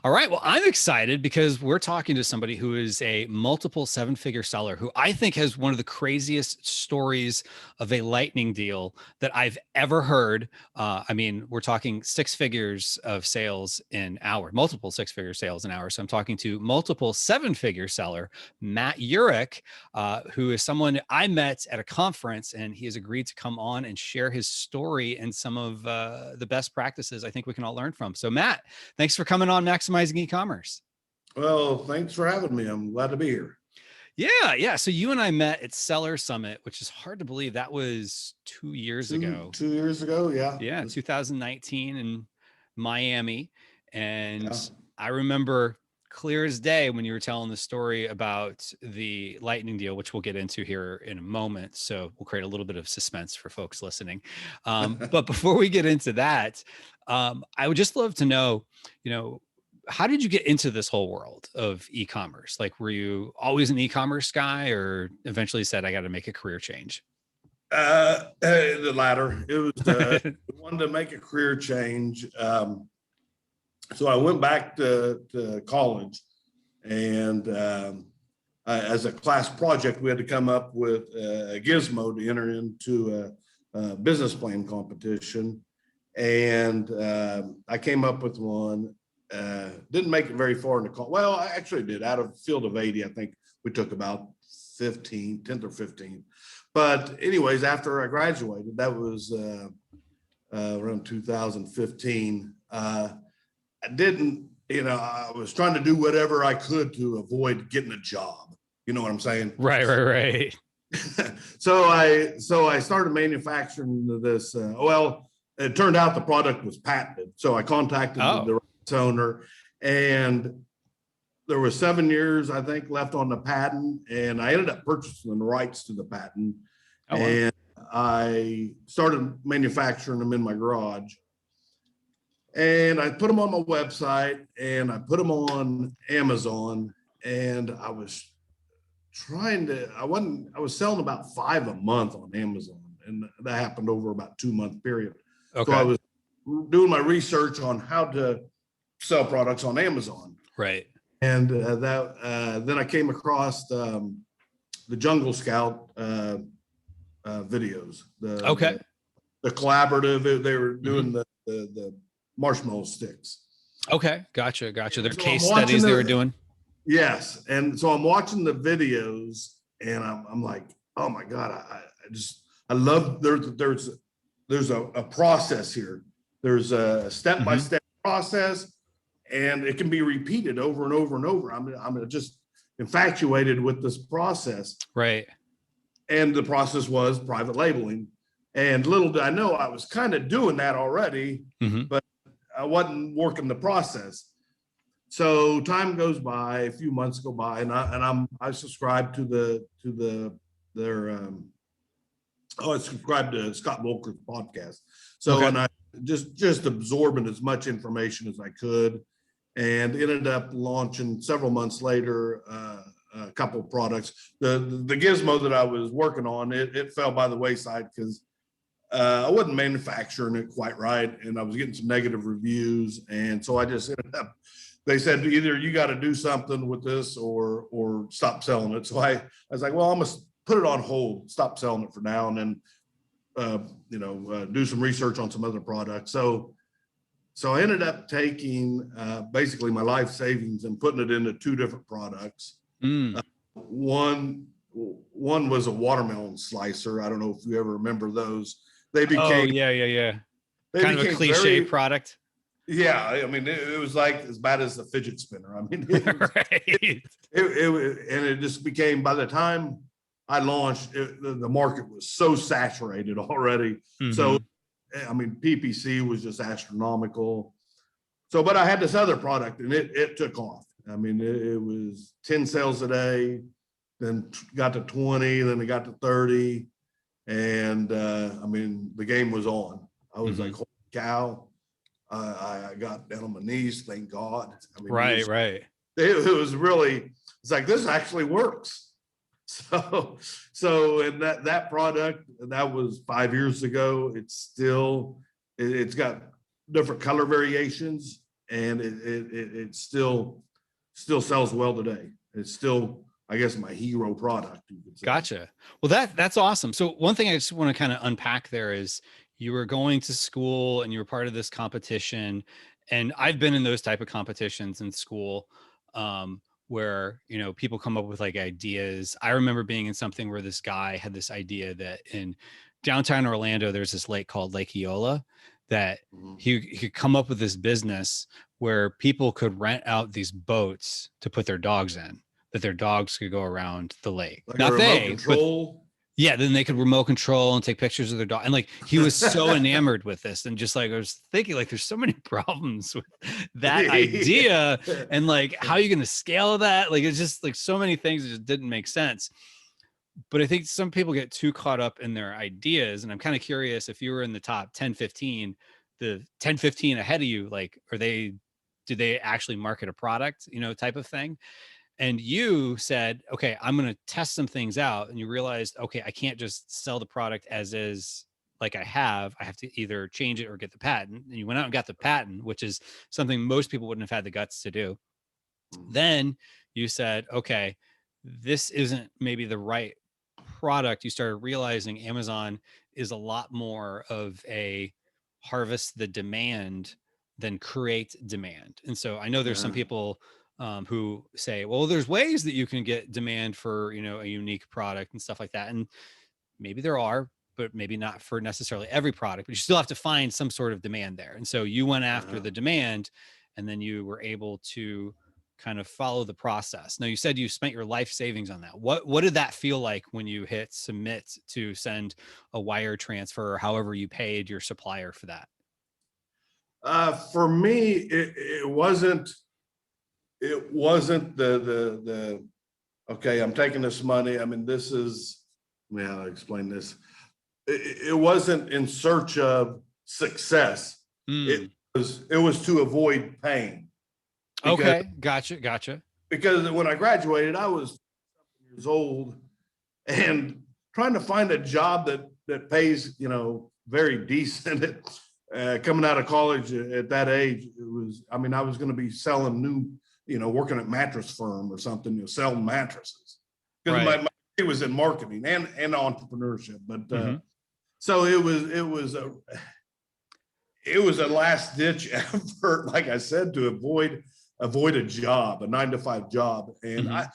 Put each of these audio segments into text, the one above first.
All right. Well, I'm excited because we're talking to somebody who is a multiple seven-figure seller who I think has one of the craziest stories of a lightning deal that I've ever heard. I mean, we're talking six figures of sales in hour, multiple six-figure sales an hour. So I'm talking to multiple seven-figure seller, Matt Uhrich, who is someone I met at a conference, and he has agreed to come on and share his story and some of the best practices I think we can all learn from. So Matt, thanks for coming on Maximizing E-commerce. Well, thanks for having me. I'm glad to be here. Yeah. So you and I met at Seller Summit, which is hard to believe. That was 2 years ago. 2 years ago, yeah. Yeah, 2019 in Miami. And Yeah. I remember clear as day when you were telling the story about the lightning deal, which we'll get into here in a moment. So we'll create a little bit of suspense for folks listening. But before we get into that, I would just love to know, how did you get into this whole world of e-commerce? Like, were you always an e-commerce guy, or eventually said, I got to make a career change? The latter. It was I wanted to make a career change. So I went back to college, and as a class project, we had to come up with a gizmo to enter into a business plan competition. And I came up with one. Didn't make it very far into college. Well, I actually did. Out of a field of 80, I think we took about 10th or 15th. But anyways, after I graduated, that was around 2015. I was trying to do whatever I could to avoid getting a job. You know what I'm saying? Right. So I started manufacturing this. It turned out the product was patented. So I contacted the rights owner, and there was 7 years, I think, left on the patent, and I ended up purchasing the rights to the patent. Oh, wow. And I started manufacturing them in my garage. And I put them on my website, and I put them on Amazon, and I was selling about 5 a month on Amazon, and that happened over about 2-month period. Okay. So I was doing my research on how to sell products on Amazon. Right. And then I came across the Jungle Scout videos. The collaborative. They were doing the marshmallow sticks. Okay, gotcha. Their So case studies they were doing. Yes, and so I'm watching the videos, and I'm like, oh my God, I love there's a process here. There's a step-by-step process, and it can be repeated over and over and over. I'm just infatuated with this process. Right. And the process was private labeling. And little did I know I was kind of doing that already, but I wasn't working the process. So time goes by, a few months go by, and I subscribe to I subscribed to Scott Volker's podcast. So and I just absorbing as much information as I could, and ended up launching several months later a couple of products. The gizmo that I was working on, it fell by the wayside because I wasn't manufacturing it quite right, and I was getting some negative reviews, and so I just ended up. They said either you got to do something with this or stop selling it. So I was like, well, I'm gonna put it on hold, stop selling it for now, and then do some research on some other products. So I ended up taking basically my life savings and putting it into 2 different products. One was a watermelon slicer. I don't know if you ever remember those. They became yeah. Kind of a cliche product. Yeah, I mean, it was like as bad as the fidget spinner. I mean, it just became, by the time I launched, the market was so saturated already. So, I mean, PPC was just astronomical. So, but I had this other product, and it took off. I mean, it was 10 sales a day, then got to 20, then it got to 30. And I mean, the game was on. I was like, holy cow. I got down on my knees, thank God. I mean, Right. It was really, it's like, this actually works. So and that product, that was 5 years ago. It's got different color variations, and it still sells well today. It's still, I guess, my hero product, you could say. Gotcha. Well, that's awesome. So one thing I just want to kind of unpack there is you were going to school and you were part of this competition. And I've been in those type of competitions in school, where, you know, people come up with like ideas. I remember being in something where this guy had this idea that in downtown Orlando, there's this lake called Lake Eola that he could come up with this business where people could rent out these boats to put their dogs in, that their dogs could go around the lake. Like Not a remote control. but yeah, then they could remote control and take pictures of their dog. And like, he was so enamored with this. And just like, I was thinking, like, there's so many problems with that idea. And like, how are you going to scale that? Like, it's just like so many things that just didn't make sense. But I think some people get too caught up in their ideas. And I'm kind of curious, if you were in the top 10, 15, the 10, 15 ahead of you, like, do they actually market a product, you know, type of thing? And you said, okay, I'm going to test some things out. And you realized, okay, I can't just sell the product as is, like I have to either change it or get the patent. And you went out and got the patent, which is something most people wouldn't have had the guts to do. Then you said, okay, this isn't maybe the right product. You started realizing Amazon is a lot more of a harvest the demand than create demand. And so I know there's some people who say, well, there's ways that you can get demand for, you know, a unique product and stuff like that. And maybe there are, but maybe not for necessarily every product, but you still have to find some sort of demand there. And so you went after the demand, and then you were able to kind of follow the process. Now, you said you spent your life savings on that. What did that feel like when you hit submit to send a wire transfer, or however you paid your supplier for that? For me, it wasn't the okay, I'm taking this money. I mean, this is, I'll explain this. It wasn't in search of success. It was to avoid pain. Okay, gotcha. Because when I graduated, I was years old and trying to find a job that pays, you know, very decent. Coming out of college at that age, I was going to be selling new, you know, working at mattress firm or something, you know, selling mattresses. Because my it was in marketing and entrepreneurship. But so it was a last ditch effort, like I said, to avoid a job, a 9-to-5 job. And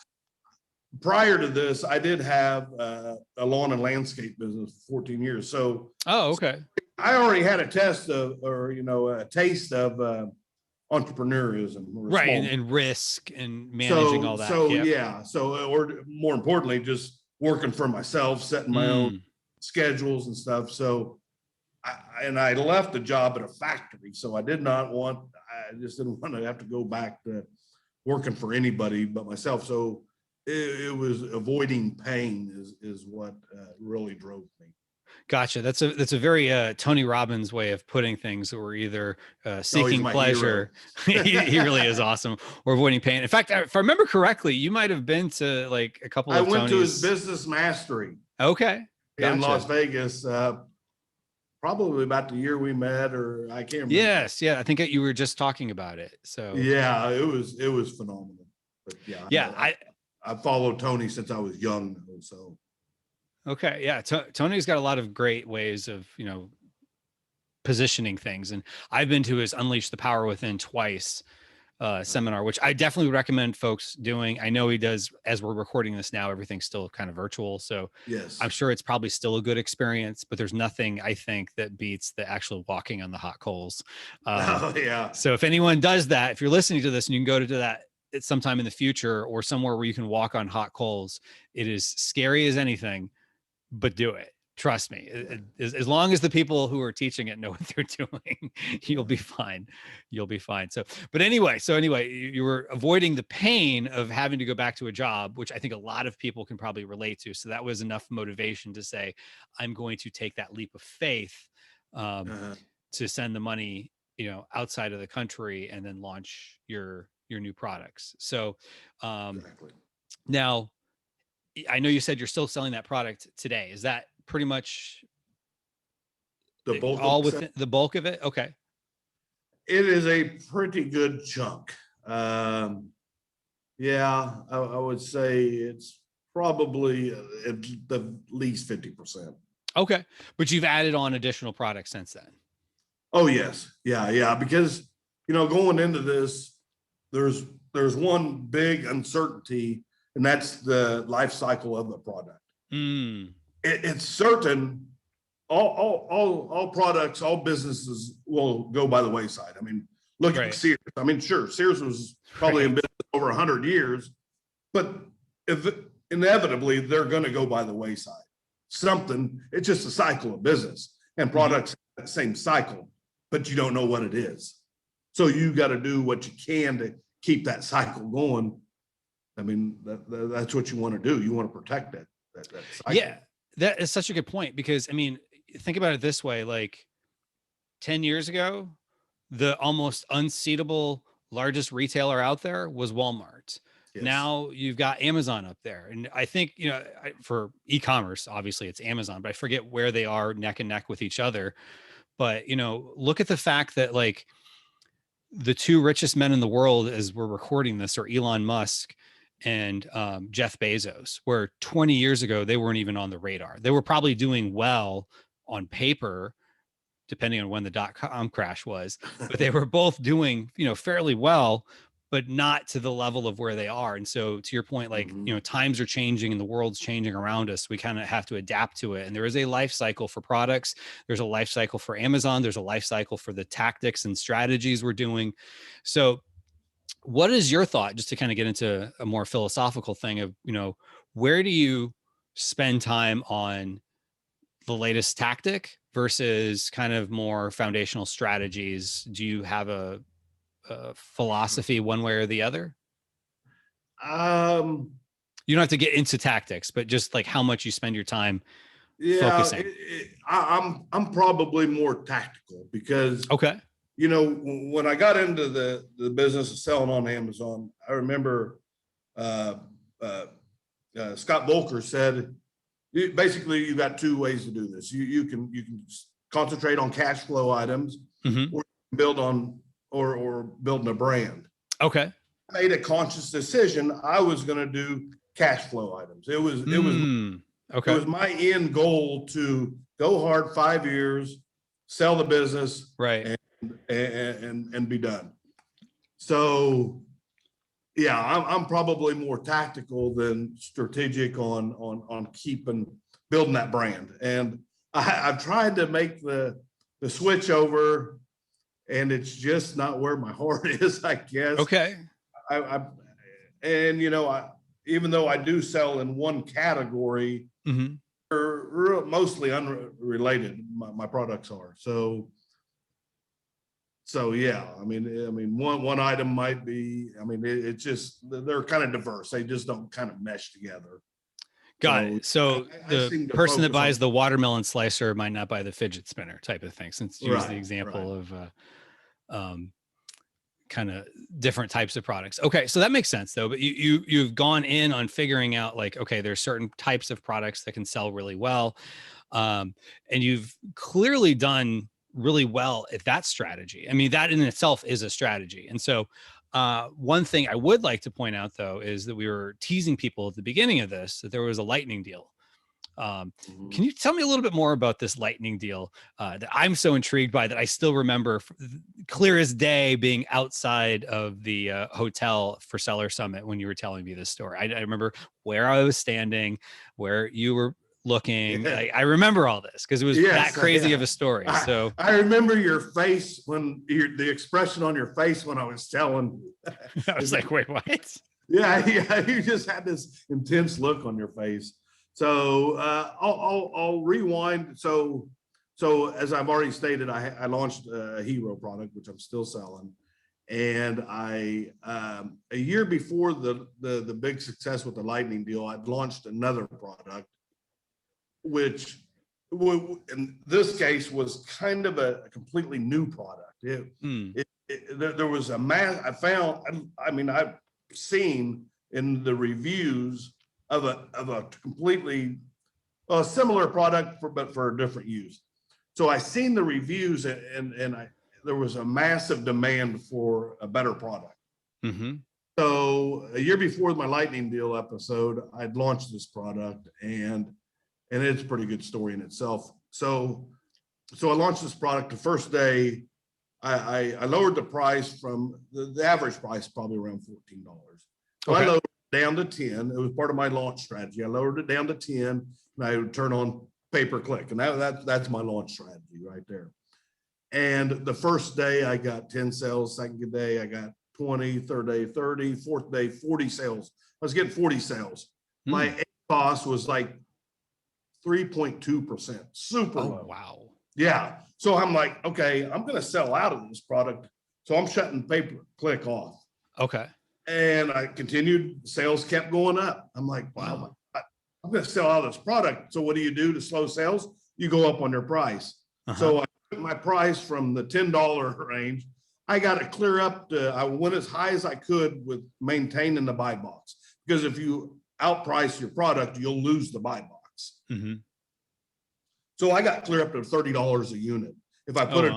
prior to this, I did have a lawn and landscape business for 14 years. So okay. I already had a taste of entrepreneurism, right? And risk and managing all that. Or more importantly, just working for myself, setting my own schedules and stuff. So I left the job at a factory. So I just didn't want to have to go back to working for anybody but myself. So it was avoiding pain is what really drove me. Gotcha. That's a very Tony Robbins way of putting things. That we're either seeking pleasure. he really is awesome. Or avoiding pain. In fact, if I remember correctly, you might have been to like a couple of I went Tony's... to his business mastery. Okay. Gotcha. In Las Vegas. Probably about the year we met, or I can't remember. Yes. Yeah. I think you were just talking about it. So yeah, it was phenomenal. But yeah, I followed Tony since I was young. So. Okay. Yeah. Tony's got a lot of great ways of, you know, positioning things. And I've been to his Unleash the Power Within twice seminar, which I definitely recommend folks doing. I know he does, as we're recording this now, everything's still kind of virtual. So yes, I'm sure it's probably still a good experience, but there's nothing I think that beats the actual walking on the hot coals. So if anyone does that, if you're listening to this and you can go to that at sometime in the future or somewhere where you can walk on hot coals, it is scary as anything. But do it. Trust me. As long as the people who are teaching it know what they're doing, you'll be fine. You'll be fine. So anyway, you were avoiding the pain of having to go back to a job, which I think a lot of people can probably relate to. So that was enough motivation to say, I'm going to take that leap of faith to send the money, you know, outside of the country and then launch your new products. So now, I know you said you're still selling that product today. Is that pretty much the bulk all within the bulk of it? Okay. It is a pretty good chunk. Yeah, I would say it's probably at the least 50%. Okay. But you've added on additional products since then. Oh, yes. Yeah. Because, going into this, there's one big uncertainty, and that's the life cycle of the product. It's certain all products, all businesses will go by the wayside. I mean, look at Sears. I mean, sure, Sears was probably in business over 100 years, but inevitably they're going to go by the wayside. It's just a cycle of business, and products have that same cycle, but you don't know what it is. So you got to do what you can to keep that cycle going. I mean, that's what you want to do. You want to protect that cycle. Yeah, that is such a good point, because I mean, think about it this way, like 10 years ago, the almost unseatable largest retailer out there was Walmart. Yes. Now you've got Amazon up there. And I think, for e-commerce, obviously it's Amazon, but I forget where they are neck and neck with each other. But, look at the fact that like the two richest men in the world as we're recording this are Elon Musk and Jeff Bezos, where 20 years ago, they weren't even on the radar. They were probably doing well on paper, depending on when the .com crash was, but they were both doing, fairly well, but not to the level of where they are. And so to your point, like, times are changing and the world's changing around us. We kind of have to adapt to it. And there is a life cycle for products. There's a life cycle for Amazon. There's a life cycle for the tactics and strategies we're doing. So what is your thought, just to kind of get into a more philosophical thing of, where do you spend time on the latest tactic versus kind of more foundational strategies? Do you have a philosophy one way or the other? You don't have to get into tactics, but just like how much you spend your time focusing. I'm probably more tactical because, okay, when I got into the business of selling on Amazon, I remember Scott Volker said, basically you got two ways to do this. You can concentrate on cash flow items, or build on or building a brand. Okay. I made a conscious decision. I was going to do cash flow items. It was my end goal to go hard 5 years, sell the business, right, and be done. So yeah, I'm probably more tactical than strategic on building that brand. And I've tried to make the switch over, and it's just not where my heart is, I guess. Okay. Even though I do sell in one category, they're mostly unrelated. My products are. So yeah, I mean, one item might be. I mean, it's just they're kind of diverse. They just don't kind of mesh together. Got it. So the person that buys the watermelon slicer might not buy the fidget spinner type of thing. Since you use the example of kind of different types of products. Okay, so that makes sense though. But you've gone in on figuring out like, okay, there's certain types of products that can sell really well, and you've clearly done really well at that strategy. I mean, that in itself is a strategy. And so one thing I would like to point out though is that we were teasing people at the beginning of this that there was a lightning deal. Can you tell me a little bit more about this lightning deal that I'm so intrigued by, that I still remember clear as day being outside of the hotel for Seller Summit when you were telling me this story? I remember where I was standing, where you were looking. Yeah. I remember all this because it was that crazy of a story. So I remember your face the expression on your face when I was telling. I was like, wait, what? Yeah. You just had this intense look on your face. So I'll rewind. So as I've already stated, I launched a hero product, which I'm still selling. And a year before the big success with the lightning deal, I'd launched another product, which in this case was kind of a completely new product. There was a mass. I've seen in the reviews of a completely similar product but for a different use. So I seen the reviews and there was a massive demand for a better product. Mm-hmm. So a year before my lightning deal episode, I'd launched this product, and it's a pretty good story in itself. So I launched this product. The first day, I lowered the price from the average price, probably around $14. So I lowered it down to 10. It was part of my launch strategy. I lowered it down to 10, and I would turn on pay-per-click, and that's my launch strategy right there. And the first day I got 10 sales. Second day I got 20. Third day 30. Fourth day 40 sales. I was getting 40 sales. My cost was like 3.2%, super low. Wow. Yeah. So I'm like, okay, I'm going to sell out of this product. So I'm shutting pay-per-click off. Okay. And I continued. Sales kept going up. I'm like, wow, I'm going to sell out of this product. So what do you do to slow sales? You go up on your price. So I took my price from the $10 range. I got to clear up I went as high as I could with maintaining the buy box, because if you outprice your product, you'll lose the buy box. Mm-hmm. So I got clear up to $30 a unit. If I put it,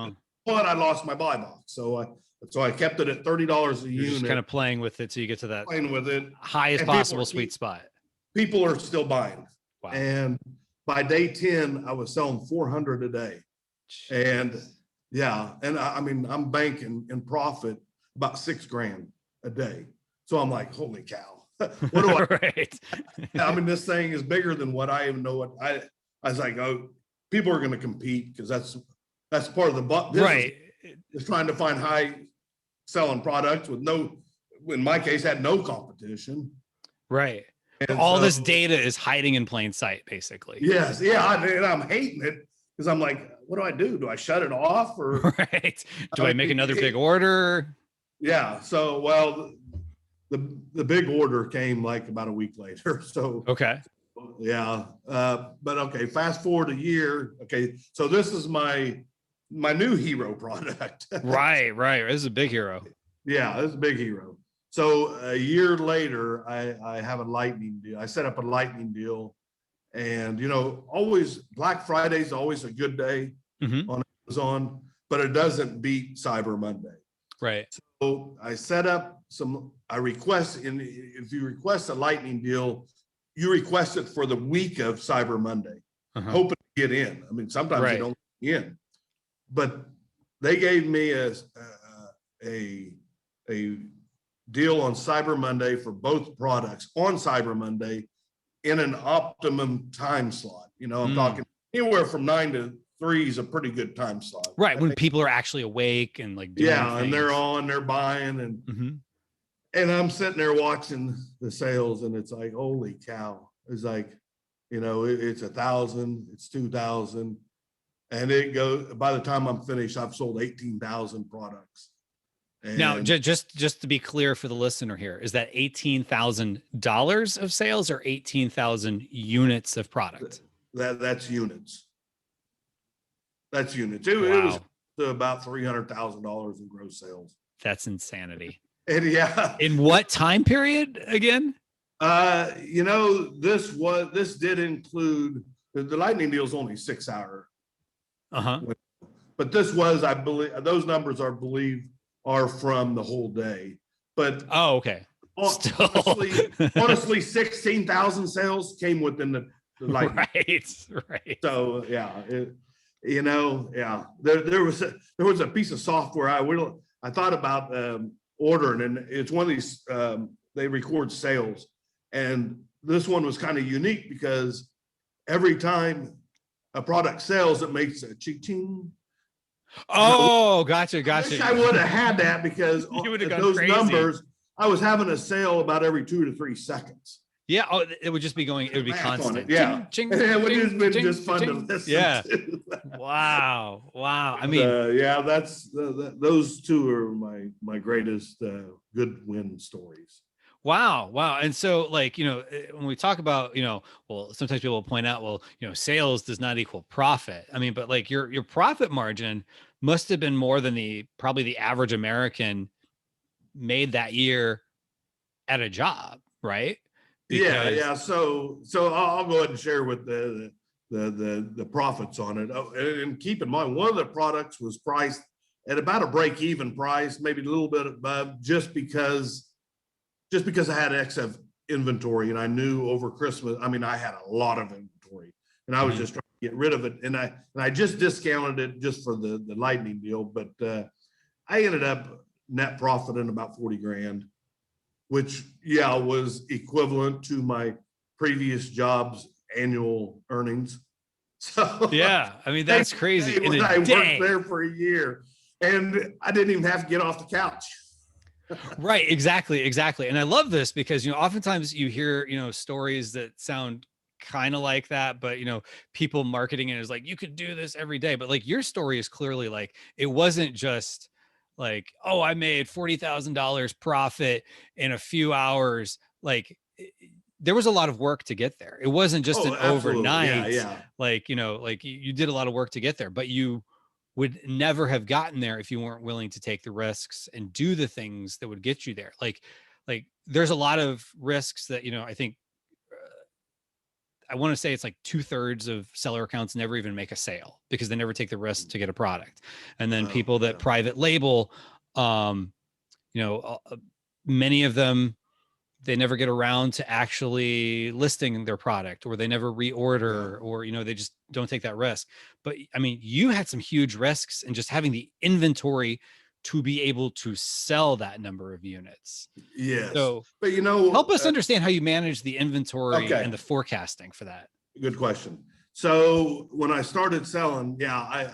but I lost my buy box. So I kept it at $30 a unit. Just kind of playing with it so you get to that playing with it highest possible sweet spot. People are still buying. Wow. And by day 10, I was selling 400 a day. And yeah, and I mean, I'm banking in profit about $6,000 a day. So I'm like, holy cow. What do I? Right. I mean, this thing is bigger than what I even know what I was like, oh, people are going to compete, because that's part of the business. Right. Is trying to find high selling products with in my case, had no competition. Right. And all this data is hiding in plain sight, basically. Yes. Yeah. And I'm hating it, because I'm like, what do I do? Do I shut it off, or right? Do I make another big order? Yeah. So, well, the big order came like about a week later. So, okay. Yeah. But okay, fast forward a year. Okay. So this is my new hero product. Right. This is a big hero. Yeah, this is a big hero. So a year later, I have a lightning deal. I set up a lightning deal, and always Black Friday is always a good day on Amazon, but it doesn't beat Cyber Monday. Right. So I set up if you request a lightning deal, you request it for the week of Cyber Monday, hoping to get in. I mean, sometimes you don't get in, but they gave me a deal on Cyber Monday for both products on Cyber Monday in an optimum time slot. I'm talking anywhere from 9 to 3 is a pretty good time slot. Right. When people are actually awake and like doing things. And they're buying, and I'm sitting there watching the sales, and it's like, holy cow. It's like, it's 1,000, it's 2,000. And it goes, by the time I'm finished, I've sold 18,000 products. And now, just to be clear for the listener here, is that $18,000 of sales or 18,000 units of product? That's units. That's units. It was about $300,000 in gross sales. That's insanity. And yeah. In what time period again? This did include the lightning deal is only 6 hour. But this was, I believe, those numbers are from the whole day. But okay. Honestly, 16,000 sales came within the lightning. Right. So yeah, there was a piece of software I thought about ordering, and it's one of these they record sales, and this one was kind of unique because every time a product sells, it makes a ching. Oh, gotcha. I wish I would have had that, because those crazy numbers, I was having a sale about every 2 to 3 seconds. Yeah. Oh, it would just be going. It would be constant. Yeah. Ching, and it would ching, just been ching, just fun ching. to listen to. Wow. I mean, that's those two are my greatest good win stories. Wow. And so, like, when we talk about, well, sometimes people will point out, well, sales does not equal profit. I mean, but like your profit margin must have been more than probably the average American made that year at a job, right? Yeah. So I'll go ahead and share with the profits on it. Oh, and keep in mind, one of the products was priced at about a break-even price, maybe a little bit above, just because I had excess inventory, and I knew over Christmas, I mean, I had a lot of inventory, and I was just trying to get rid of it, and I just discounted it just for the lightning deal, but I ended up net profiting about 40 grand, which was equivalent to my previous job's annual earnings. So Yeah, I mean, that's crazy. In a I day. worked there for a year, and I didn't even have to get off the couch. Right, exactly. And I love this because, oftentimes you hear, stories that sound kind of like that, but people marketing it is like, you could do this every day. But like your story is clearly like, it wasn't just like, oh, I made $40,000 profit in a few hours. Like there was a lot of work to get there. It wasn't just an overnight, like, like you did a lot of work to get there, but you would never have gotten there if you weren't willing to take the risks and do the things that would get you there. Like there's a lot of risks that, I think, I want to say it's like 2/3 of seller accounts never even make a sale because they never take the risk to get a product. And then people that private label, many of them, they never get around to actually listing their product, or they never reorder, or, they just don't take that risk. But I mean, you had some huge risks in just having the inventory to be able to sell that number of units. Yes. So, but help us understand how you manage the inventory and the forecasting for that. Good question. So when I started selling, I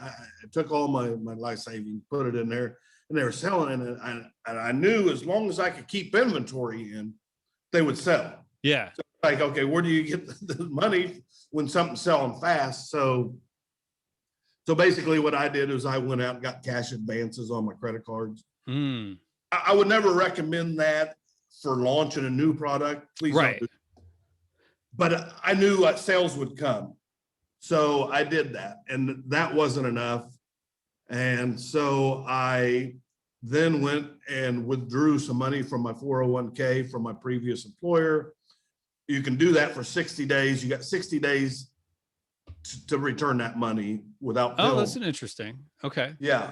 took all my life savings, put it in there, and they were selling it. And I knew as long as I could keep inventory in, they would sell. Yeah. So like, okay, where do you get the money when something's selling fast? So basically what I did is I went out and got cash advances on my credit cards. I would never recommend that for launching a new product. Please don't do that. But I knew sales would come. So I did that, and that wasn't enough. And so I then went and withdrew some money from my 401k from my previous employer. You can do that for 60 days. You got 60 days to return that money without bill. Oh, that's an interesting. Okay. Yeah.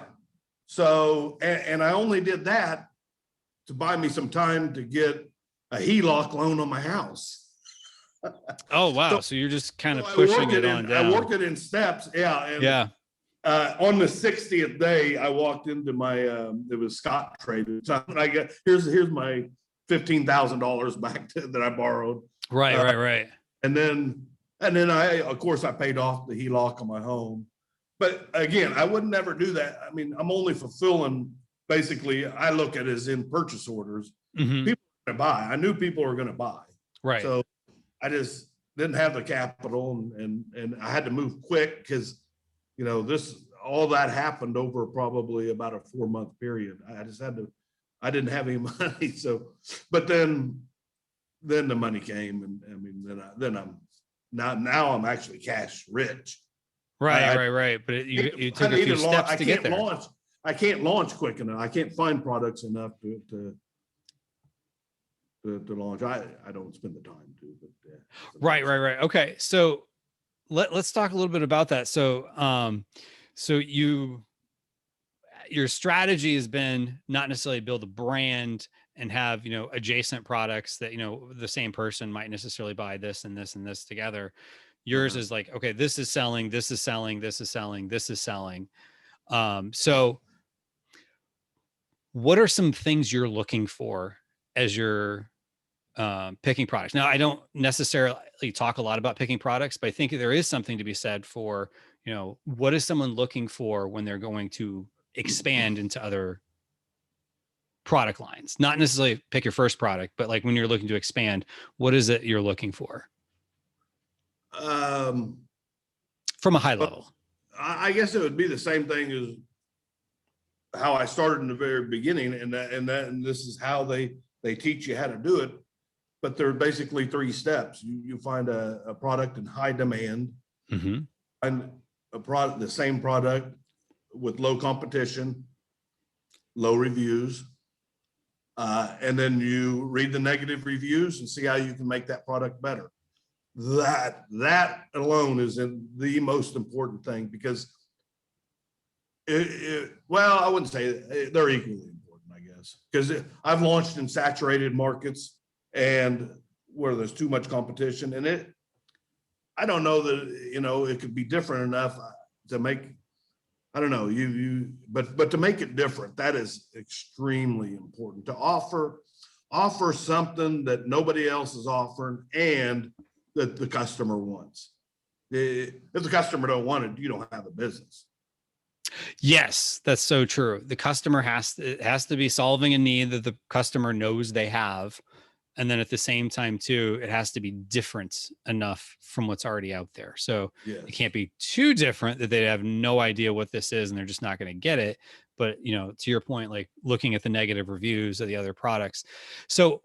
So, and I only did that to buy me some time to get a HELOC loan on my house. Oh, wow. So you're just kind of pushing it on down. I worked it in steps. Yeah. And on the 60th day, I walked into my, it was Scott Trade. And I get, here's my $15,000 back that I borrowed. Right. And then of course I paid off the HELOC on my home. But again, I would never do that. I mean, I'm only fulfilling, basically, I look at it as in purchase orders. People are going to buy. I knew people were going to buy. Right. So I just didn't have the capital, and I had to move quick because, all that happened over probably about a 4-month period. I didn't have any money. So, but then the money came, and I mean, then I'm now I'm actually cash rich. Right. But you took a few steps to get there. I can't launch quick enough. I can't find products enough to launch. I don't spend the time to. But Right. Okay, so let's talk a little bit about that. So your strategy has been not necessarily build a brand and have adjacent products that the same person might necessarily buy this and this and this together. Yours is like, okay, this is selling, this is selling, this is selling, this is selling. So what are some things you're looking for as you're picking products? Now, I don't necessarily talk a lot about picking products, but I think there is something to be said for, what is someone looking for when they're going to expand into other product lines? Not necessarily pick your first product, but like when you're looking to expand, what is it you're looking for? From a high level. I guess it would be the same thing as how I started in the very beginning, and this is how they teach you how to do it. But there are basically 3 steps. You find a product in high demand, and the same product with low competition, low reviews, and then you read the negative reviews and see how you can make that product better. That alone is the most important thing, because Well, I wouldn't say they're equally important, I guess, because I've launched in saturated markets and where there's too much competition, and I don't know that, it could be different enough to make, I don't know, but to make it different, that is extremely important, to offer something that nobody else is offering and that the customer wants. If the customer don't want it, you don't have a business. Yes, that's so true. The customer has to be solving a need that the customer knows they have. And then at the same time too, it has to be different enough from what's already out there. So Yes. it can't be too different that they have no idea what this is and they're just not going to get it. But, to your point, like looking at the negative reviews of the other products. So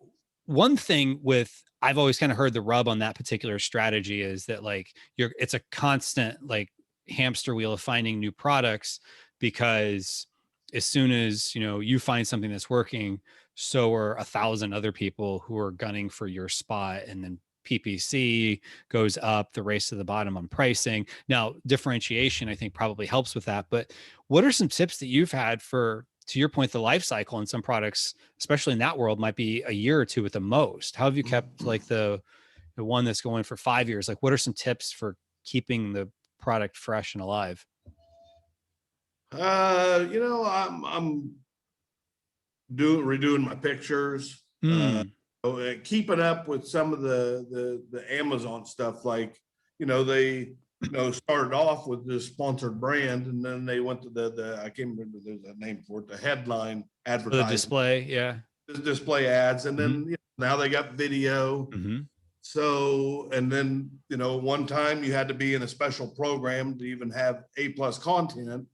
one thing I've always kind of heard the rub on that particular strategy is that like it's a constant like hamster wheel of finding new products, because as soon as, you find something that's working, so are 1,000 other people who are gunning for your spot, and then PPC goes up, the race to the bottom on pricing. Now, differentiation, I think, probably helps with that. But what are some tips that you've had for, to your point, the life cycle in some products, especially in that world, might be a year or two at the most? How have you kept like the one that's going for 5 years? Like, what are some tips for keeping the product fresh and alive? I'm redoing my pictures, keeping up with some of the Amazon stuff. Like, they started off with this sponsored brand, and then they went to the I can't remember, there's a name for it, the headline advertising, the display, display ads, and then now they got video. So, and then one time you had to be in a special program to even have A+ content.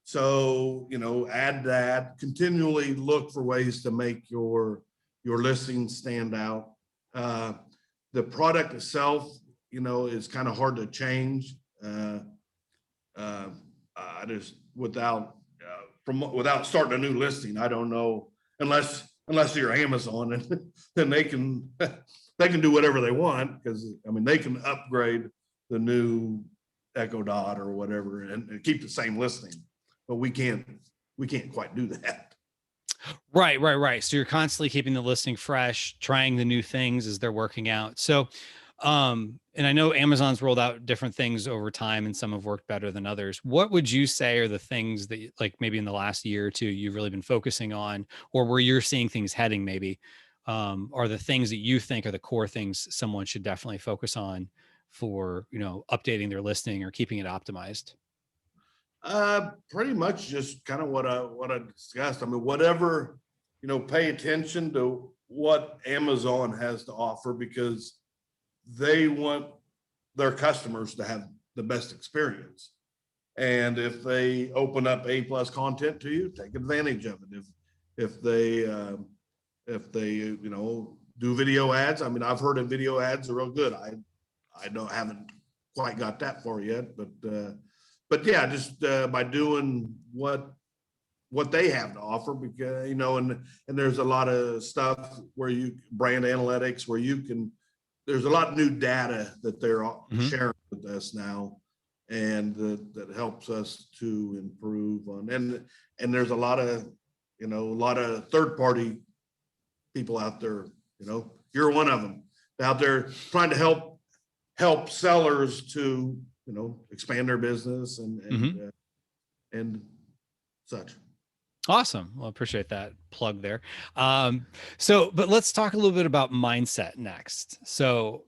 So, add that, continually look for ways to make your listing stand out. The product itself, is kind of hard to change. I just, without starting a new listing, I don't know, unless you're Amazon, and then they can do whatever they want, because they can upgrade the new Echo Dot or whatever and keep the same listing. But we can't quite do that. Right. So you're constantly keeping the listing fresh, trying the new things as they're working out. So, and I know Amazon's rolled out different things over time, and some have worked better than others. What would you say are the things that, like, maybe in the last year or two, you've really been focusing on, or where you're seeing things heading maybe, are the things that you think are the core things someone should definitely focus on for, updating their listing or keeping it optimized? Pretty much just kind of what I discussed. Whatever, pay attention to what Amazon has to offer, because they want their customers to have the best experience. And if they open up A+ content to you, take advantage of it. If they do video ads, I've heard of video ads are real good. I haven't quite got that far yet, but yeah, just by doing what they have to offer, because and there's a lot of stuff where brand analytics, where there's a lot of new data that they're sharing with us now, and that helps us to improve on. And there's a lot of third party people out there. You're one of them out there trying to help sellers to expand their business and such. Awesome. Well, I appreciate that plug there. But let's talk a little bit about mindset next. So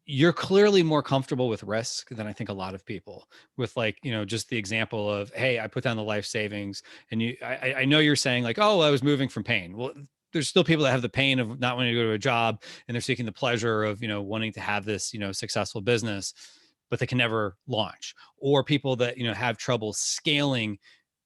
you're clearly more comfortable with risk than I think a lot of people, with just the example of, hey, I put down the life savings, and I know you're saying like, oh, I was moving from pain. Well, there's still people that have the pain of not wanting to go to a job, and they're seeking the pleasure of, wanting to have this, successful business, but they can never launch. Or people that, have trouble scaling.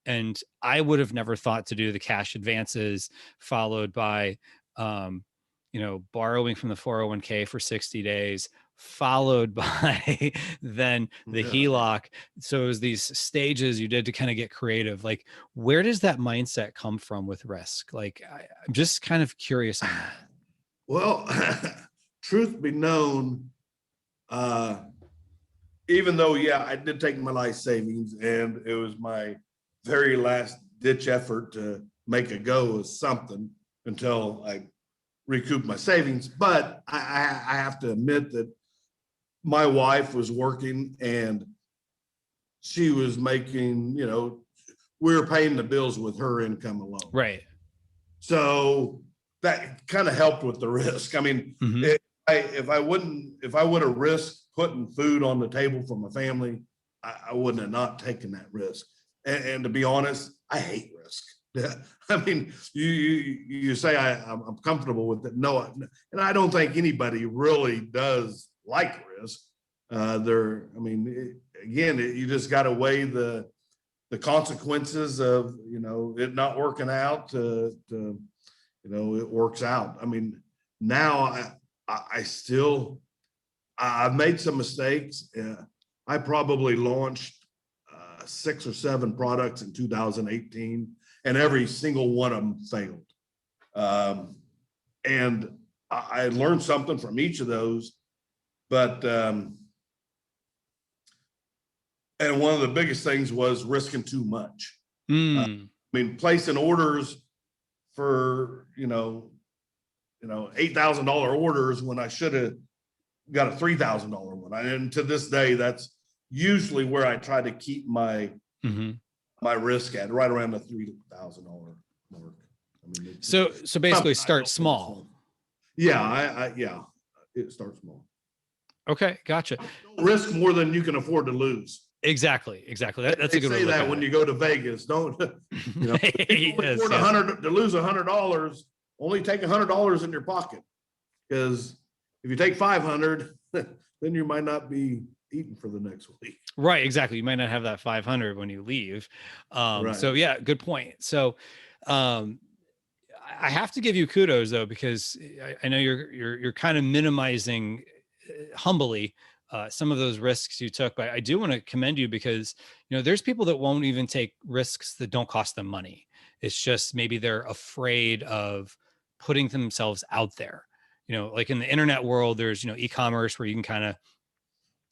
And I would have never thought to do the cash advances followed by, borrowing from the 401k for 60 days, followed by then the HELOC. So it was these stages you did to kind of get creative. Like, where does that mindset come from with risk? Like, I'm just kind of curious on that. Well, truth be known, even though, yeah, I did take my life savings and it was my very last ditch effort to make a go of something until I recouped my savings. But I have to admit that my wife was working and she was making, we were paying the bills with her income alone. Right. So that kind of helped with the risk. I mean, if I would have risked putting food on the table for my family, I wouldn't have not taken that risk. And to be honest, I hate risk. I mean, you say I'm comfortable with it. No, and I don't think anybody really does like risk. You just got to weigh the consequences of, it not working out to it works out. I mean, now I've made some mistakes. I probably launched 6 or 7 products in 2018, and every single one of them failed. And I learned something from each of those, but and one of the biggest things was risking too much. Placing orders for, $8,000 orders when I should have got a $3,000 one. And to this day, that's usually where I try to keep my risk at, right around the $3,000 mark. So basically start small. Yeah, it starts small. Okay, gotcha. Don't risk more than you can afford to lose. Exactly. That's a good way to say that when you go to Vegas. Don't yes, afford to lose $100. Only take $100 in your pocket, because if you take 500, then you might not be eating for the next week. Right, exactly. You might not have that 500 when you leave. Right. So yeah, good point. So I have to give you kudos though, because I know you're kind of minimizing humbly some of those risks you took, but I do want to commend you because, there's people that won't even take risks that don't cost them money. It's just maybe they're afraid of putting themselves out there. Like in the internet world, there's, e-commerce where you can kind of,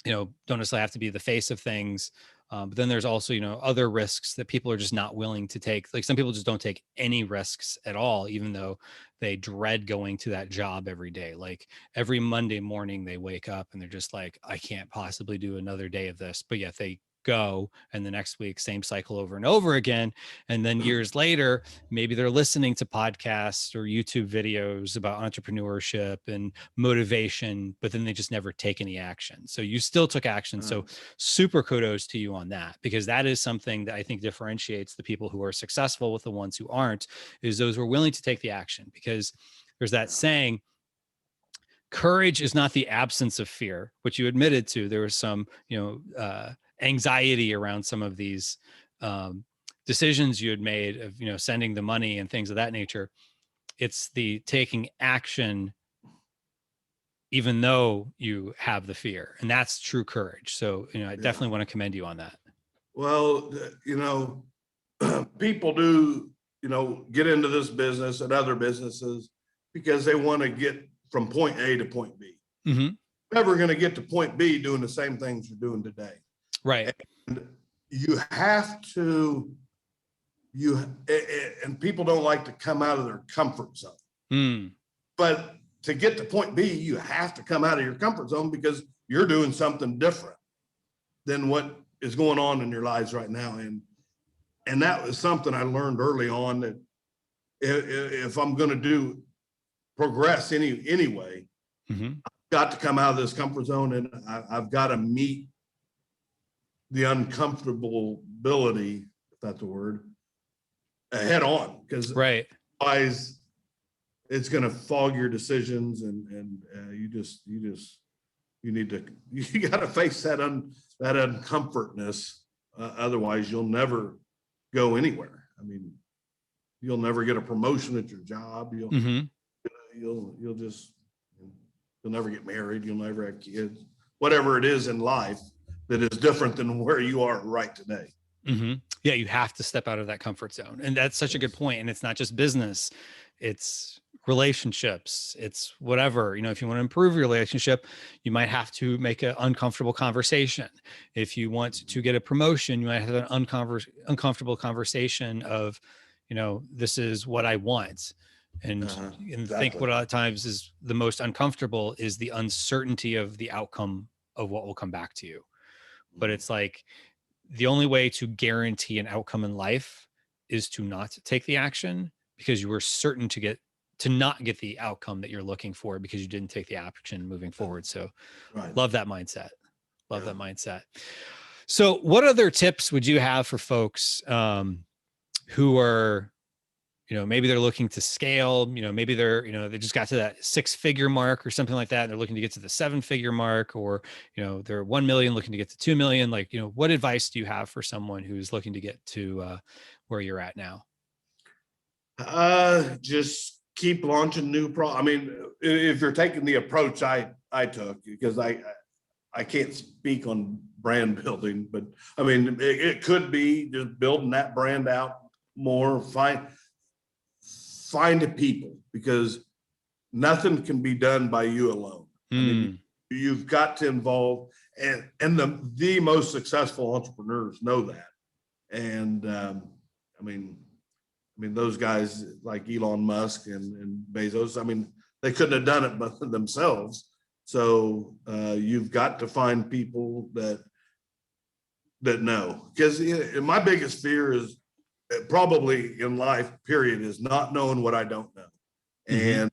don't necessarily have to be the face of things. But then there's also, other risks that people are just not willing to take. Like some people just don't take any risks at all, even though they dread going to that job every day. Like every Monday morning they wake up and they're just like, I can't possibly do another day of this. But yet they go, and the next week, same cycle over and over again. And then years later, maybe they're listening to podcasts or YouTube videos about entrepreneurship and motivation, but then they just never take any action. So you still took action. So super kudos to you on that, because that is something that I think differentiates the people who are successful with the ones who aren't, is those who are willing to take the action. Because there's that saying, courage is not the absence of fear, which you admitted to. There was some, anxiety around some of these decisions you had made of, sending the money and things of that nature. It's the taking action, even though you have the fear, and that's true courage. So, I definitely want to commend you on that. Well, people do, get into this business and other businesses because they want to get from point A to point B. Never going to get to point B doing the same things you're doing today. Right. And you have to, and people don't like to come out of their comfort zone. But to get to point B, you have to come out of your comfort zone because you're doing something different than what is going on in your lives right now. And that was something I learned early on, that if I'm going to progress anyway, I've got to come out of this comfort zone, and I've got to meet the uncomfortability, if that's a word, head on, because otherwise it's going to fog your decisions, and you got to face that uncomfortness. Otherwise you'll never go anywhere. I mean, you'll never get a promotion at your job. You'll never get married. You'll never have kids, whatever it is in life that is different than where you are right today. Yeah, you have to step out of that comfort zone. And that's such a good point. And it's not just business, it's relationships, it's whatever, if you want to improve your relationship, you might have to make an uncomfortable conversation. If you want to get a promotion, you might have an uncomfortable conversation of, this is what I want. And, and think what a lot of times is the most uncomfortable is the uncertainty of the outcome of what will come back to you. But it's like the only way to guarantee an outcome in life is to not take the action, because you were certain to not get the outcome that you're looking for because you didn't take the action moving forward. So love that mindset. Love that mindset. So what other tips would you have for folks who are, maybe they're looking to scale, maybe they just got to that 6-figure mark or something like that. And they're looking to get to the 7-figure mark, or, they're 1 million looking to get to 2 million. Like, what advice do you have for someone who's looking to get to where you're at now? Just keep launching new I mean, if you're taking the approach I took, because I can't speak on brand building, but I mean, it could be just building that brand out more, find people, because nothing can be done by you alone. I mean, you've got to involve, and the most successful entrepreneurs know that. And I mean, those guys like Elon Musk and Bezos, I mean, they couldn't have done it but themselves. So you've got to find people that know, because my biggest fear is probably in life, period, is not knowing what I don't know. And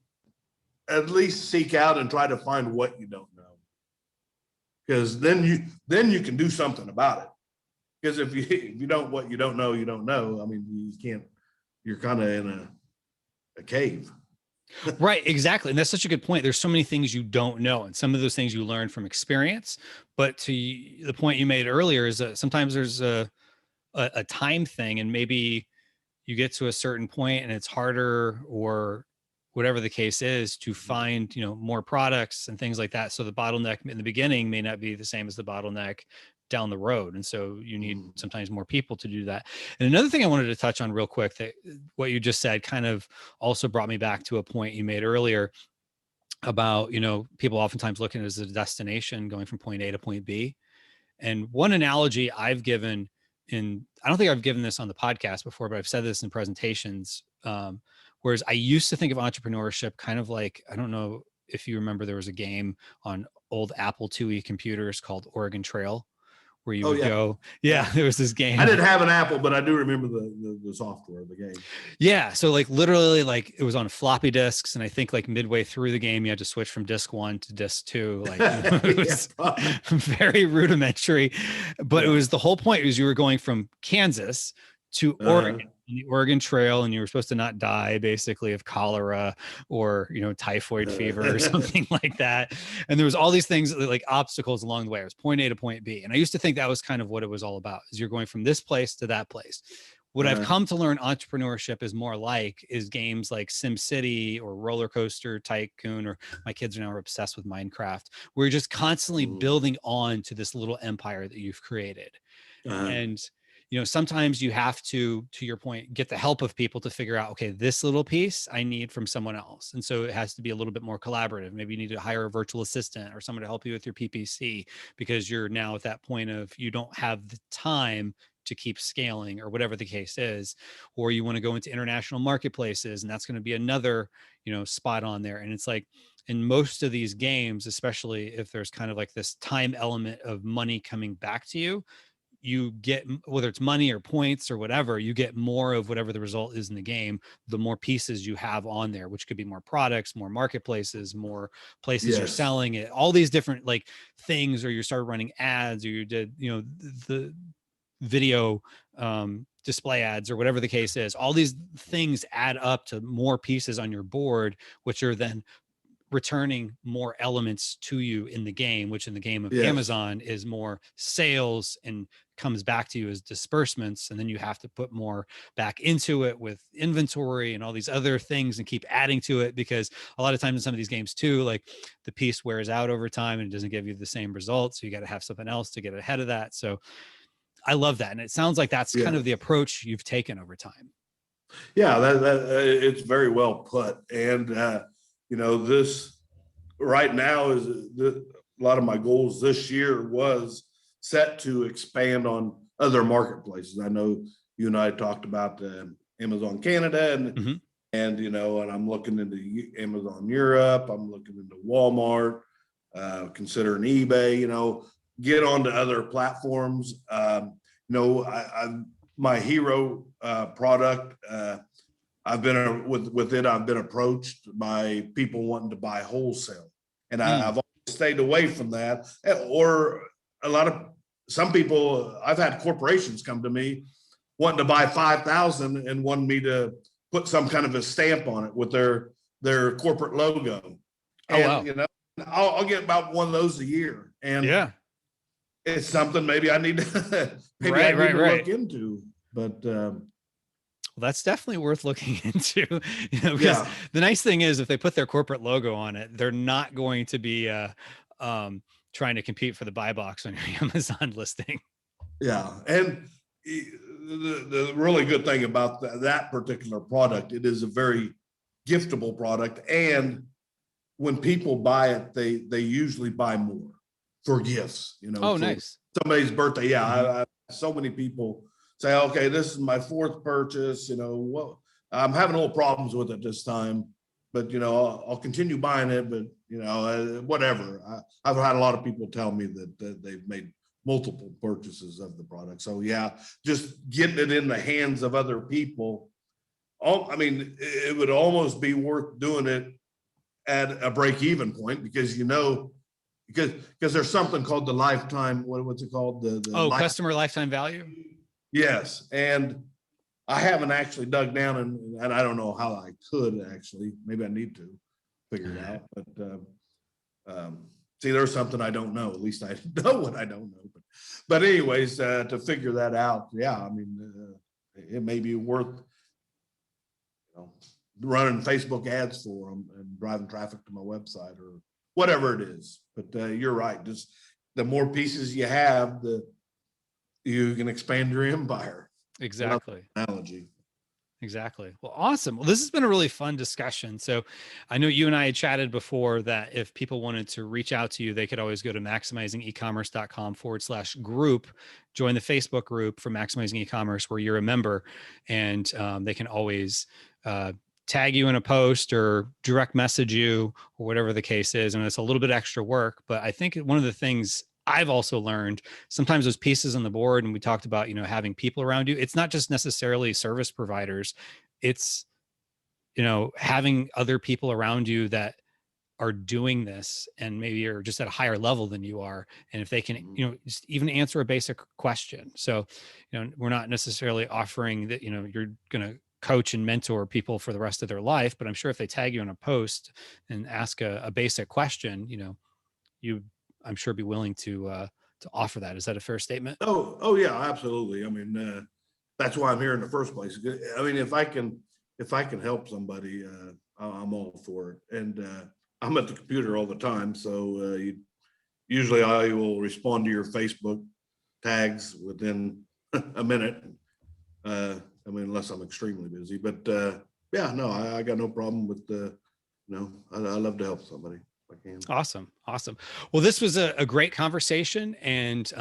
at least seek out and try to find what you don't know, because then you can do something about it. Because if you don't, what you don't know, I mean, you can't, you're kind of in a cave. Right, exactly. And that's such a good point. There's so many things you don't know, and some of those things you learn from experience. But to the point you made earlier is that sometimes there's a time thing, and maybe you get to a certain point and it's harder, or whatever the case is, to find, more products and things like that. So the bottleneck in the beginning may not be the same as the bottleneck down the road. And so you need sometimes more people to do that. And another thing I wanted to touch on real quick, that what you just said kind of also brought me back to a point you made earlier about, people oftentimes looking at it as a destination, going from point A to point B. And one analogy I've given, I don't think I've given this on the podcast before, but I've said this in presentations. Whereas I used to think of entrepreneurship kind of like, I don't know if you remember, there was a game on old Apple IIe computers called Oregon Trail, where you would go. Yeah, there was this game. I didn't have an Apple, but I do remember the software of the game. Yeah. So like literally, like it was on floppy disks. And I think like midway through the game, you had to switch from disc 1 to disc 2. Like it was very rudimentary, but it was, the whole point was you were going from Kansas to Oregon, the Oregon Trail, and you were supposed to not die basically of cholera or, typhoid fever or something like that. And there was all these things like obstacles along the way. It was point A to point B. And I used to think that was kind of what it was all about, is you're going from this place to that place. What I've come to learn entrepreneurship is more like is games like SimCity or Roller Coaster Tycoon, or my kids are now obsessed with Minecraft. We're just constantly building on to this little empire that you've created. And sometimes you have to your point, get the help of people to figure out, okay, this little piece I need from someone else. And so it has to be a little bit more collaborative. Maybe you need to hire a virtual assistant or someone to help you with your PPC, because you're now at that point of you don't have the time to keep scaling, or whatever the case is, or you want to go into international marketplaces, and that's going to be another, spot on there. And it's like, in most of these games, especially if there's kind of like this time element of money coming back to you, you get, whether it's money or points or whatever, you get more of whatever the result is in the game, the more pieces you have on there, which could be more products, more marketplaces, more places you're selling it, all these different like things, or you start running ads, or you did, the video display ads, or whatever the case is. All these things add up to more pieces on your board, which are then returning more elements to you in the game, which in the game of Amazon is more sales and comes back to you as disbursements. And then you have to put more back into it with inventory and all these other things and keep adding to it, because a lot of times in some of these games too, like the piece wears out over time and it doesn't give you the same results. So you got to have something else to get ahead of that. So I love that. And it sounds like that's kind of the approach you've taken over time. Yeah, it's very well put. And, this right now is a lot of my goals this year was set to expand on other marketplaces. I know you and I talked about Amazon Canada Mm-hmm. and I'm looking into Amazon Europe. I'm looking into Walmart, considering eBay, get onto other platforms. My hero product, I've been with it. I've been approached by people wanting to buy wholesale, and I've always stayed away from that. Or some people, I've had corporations come to me wanting to buy 5,000 and wanting me to put some kind of a stamp on it with their corporate logo. Oh, wow. And I'll get about one of those a year, and Yeah. it's something maybe I need to Right. look into. But Well, that's definitely worth looking into, because yeah, the nice thing is if they put their corporate logo on it, they're not going to be trying to compete for the buy box on your Amazon listing. yeah, and the really good thing about that particular product, it is a very giftable product, and when people buy it, they usually buy more for gifts. Oh, For nice. somebody's birthday. Yeah, Mhm. so many people say, okay, this is my fourth purchase. What I'm having a little problems with it this time, but I'll continue buying it. But whatever. I've had a lot of people tell me that they've made multiple purchases of the product. So yeah, just getting it in the hands of other people. I mean, it would almost be worth doing it at a break-even point because because there's something called the lifetime. What's it called? The Customer lifetime value. Yes, and I haven't actually dug down and I don't know how I could actually. Maybe I need to figure it out. But see, there's something I don't know. At least I know what I don't know. But anyways, to figure that out, yeah, I mean, it may be worth running Facebook ads for them and driving traffic to my website or whatever it is. But you're right. Just the more pieces you have, you can expand your empire. Exactly. Analogy. Exactly. Well, awesome. Well, this has been a really fun discussion. So I know you and I had chatted before that if people wanted to reach out to you, they could always go to maximizingecommerce.com/group, join the Facebook group for Maximizing E-commerce where you're a member, and they can always tag you in a post or direct message you or whatever the case is. And it's a little bit extra work, but I think one of the things I've also learned sometimes those pieces on the board, and we talked about, having people around you. It's not just necessarily service providers. It's, having other people around you that are doing this and maybe are just at a higher level than you are. And if they can, just even answer a basic question. So, we're not necessarily offering that, you're going to coach and mentor people for the rest of their life, but I'm sure if they tag you on a post and ask a basic question, you I'm sure be willing to offer that. Is that a fair statement? Oh yeah, absolutely. I mean, that's why I'm here in the first place. I mean, if I can help somebody, I'm all for it. And I'm at the computer all the time, so usually I will respond to your Facebook tags within a minute. I mean, unless I'm extremely busy, but yeah, no, I got no problem with I love to help somebody if I can. Awesome. Well, this was a great conversation, and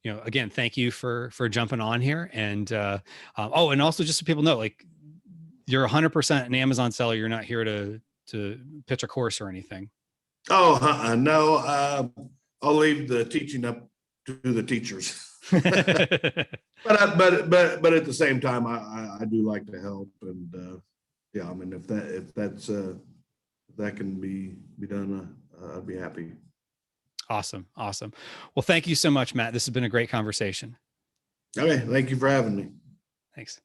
again, thank you for jumping on here. And and also just so people know, like, you're 100% an Amazon seller. You're not here to pitch a course or anything. Oh, no, I'll leave the teaching up to the teachers. But at the same time, I do like to help, and yeah, I mean, if that can be done, I'd be happy. Awesome. Well, thank you so much, Matt. This has been a great conversation. Okay, thank you for having me. Thanks.